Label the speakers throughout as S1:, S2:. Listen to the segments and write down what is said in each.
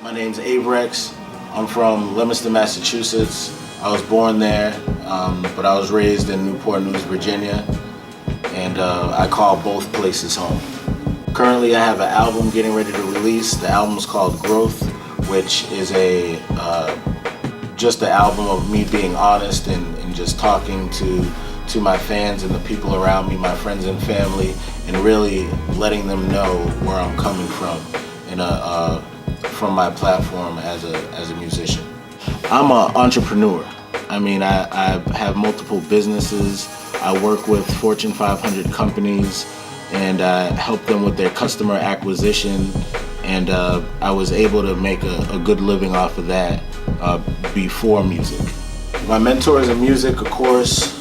S1: My name's Avrex. I'm from Leominster, Massachusetts. I was born there, but I was raised in Newport News, Virginia, and I call both places home. Currently, I have an album getting ready to release. The album's called Growth, which is just an album of me being honest and just talking to my fans and the people around me, my friends and family, and really letting them know where I'm coming from from my platform as a musician. I'm an entrepreneur. I mean, I have multiple businesses. I work with Fortune 500 companies, and I help them with their customer acquisition, and I was able to make a good living off of that before music. My mentors in music, of course,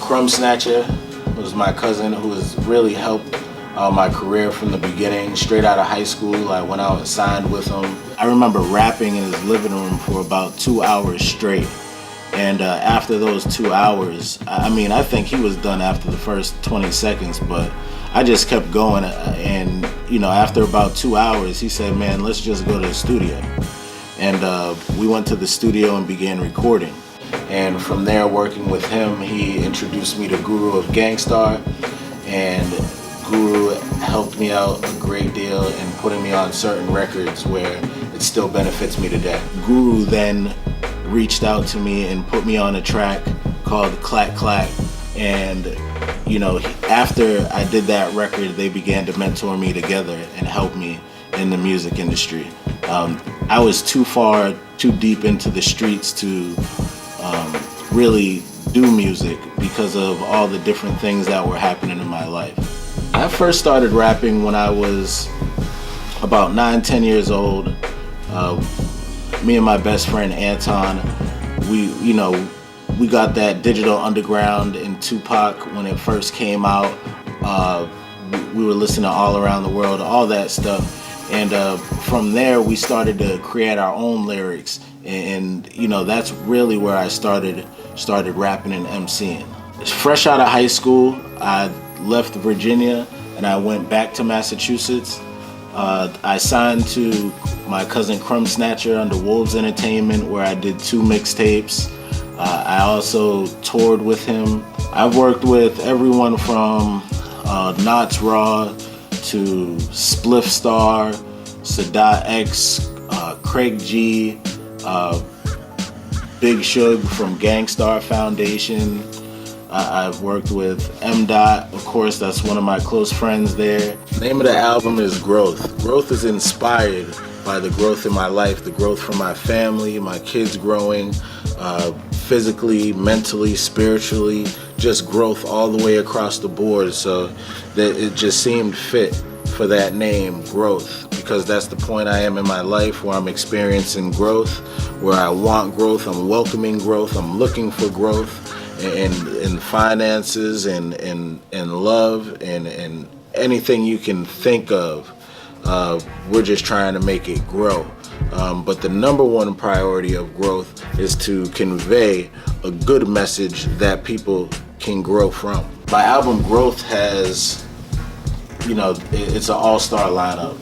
S1: KrumbSnatcha was my cousin who has really helped my career from the beginning. Straight out of high school, I went out and signed with him. I remember rapping in his living room for about 2 hours straight. And after those 2 hours, I think he was done after the first 20 seconds, but I just kept going. And, after about 2 hours, he said, man, let's just go to the studio. And we went to the studio and began recording. And from there, working with him, he introduced me to Guru of Starr, and Guru helped me out a great deal in putting me on certain records where it still benefits me today. Guru then reached out to me and put me on a track called Clack Clack, and after I did that record, they began to mentor me together and help me in the music industry. I was too deep into the streets to really do music because of all the different things that were happening in my life. I first started rapping when I was about 9-10 years old. Me and my best friend Anton, we got that Digital Underground and Tupac when it first came out. We were listening to All Around the World, all that stuff. And from there, we started to create our own lyrics. And that's really where I started rapping and MCing. Fresh out of high school, I left Virginia and I went back to Massachusetts. I signed to my cousin KrumbSnatcha under Wolves Entertainment, where I did 2 mixtapes. I also toured with him. I've worked with everyone from Nottz Raw to Spliff Starr, Sadat X, Craig G, Big Shug from Starr Foundation. I've worked with M. Of course, that's one of my close friends there. The name of the album is Growth. Growth is inspired by the growth in my life, the growth from my family, my kids growing, physically, mentally, spiritually, just growth all the way across the board. So that it just seemed fit for that name, Growth, because that's the point I am in my life where I'm experiencing growth, where I want growth, I'm welcoming growth, I'm looking for growth in finances and love and anything you can think of. We're just trying to make it grow. But the number one priority of growth is to convey a good message that people can grow from. My album Growth has, it's an all-star lineup.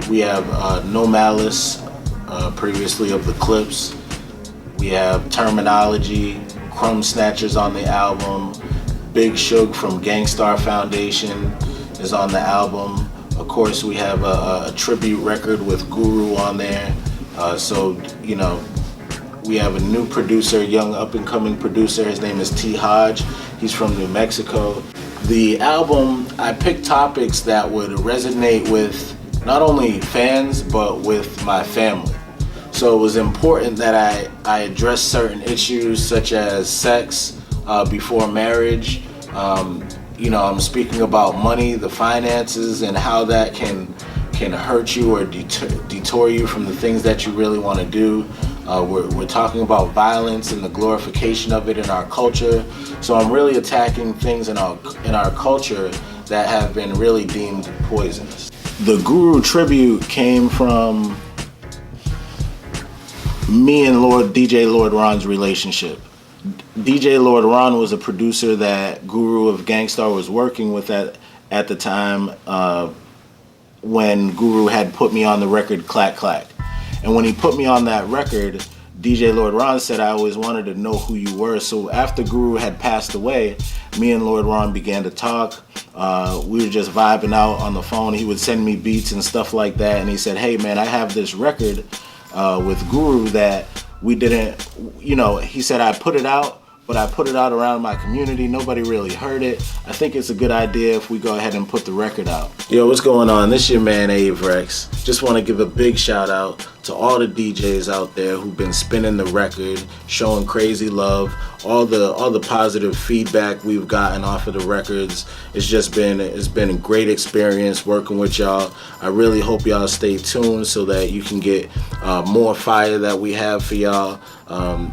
S1: We have No Malice, previously of the Clips. We have Termanology, KrumbSnatcha's on the album. Big Shug from Starr Foundation is on the album. Of course, we have a tribute record with Guru on there. We have a new producer, young up-and-coming producer. His name is T. Hodge. He's from New Mexico. The album, I picked topics that would resonate with not only fans, but with my family. So it was important that I address certain issues such as sex before marriage. I'm speaking about money, the finances, and how that can hurt you or detour you from the things that you really want to do. We're talking about violence and the glorification of it in our culture. So I'm really attacking things in our culture that have been really deemed poisonous. The Guru tribute came from me and DJ Lord Ron's relationship. DJ Lord Ron was a producer that Guru of Starr was working with at the time when Guru had put me on the record Clack Clack. And when he put me on that record, DJ Lord Ron said, I always wanted to know who you were. So after Guru had passed away, me and Lord Ron began to talk. We were just vibing out on the phone. He would send me beats and stuff like that. And he said, hey man, I have this record with Guru that we didn't, he said, I put it out, but I put it out around my community. Nobody really heard it. I think it's a good idea if we go ahead and put the record out. Yo, what's going on? This your man Avrex. Just want to give a big shout out to all the DJs out there who've been spinning the record, showing crazy love, all the positive feedback we've gotten off of the records. It's been a great experience working with y'all. I really hope y'all stay tuned so that you can get more fire that we have for y'all.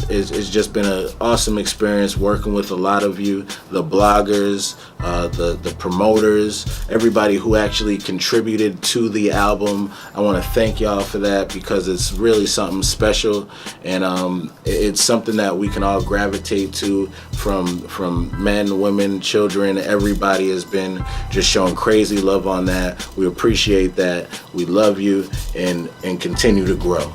S1: It's just been an awesome experience working with a lot of you, the bloggers, the promoters, everybody who actually contributed to the album. I want to thank y'all for that because it's really something special, and it's something that we can all gravitate to from men, women, children. Everybody has been just showing crazy love on that. We appreciate that. We love you and continue to grow.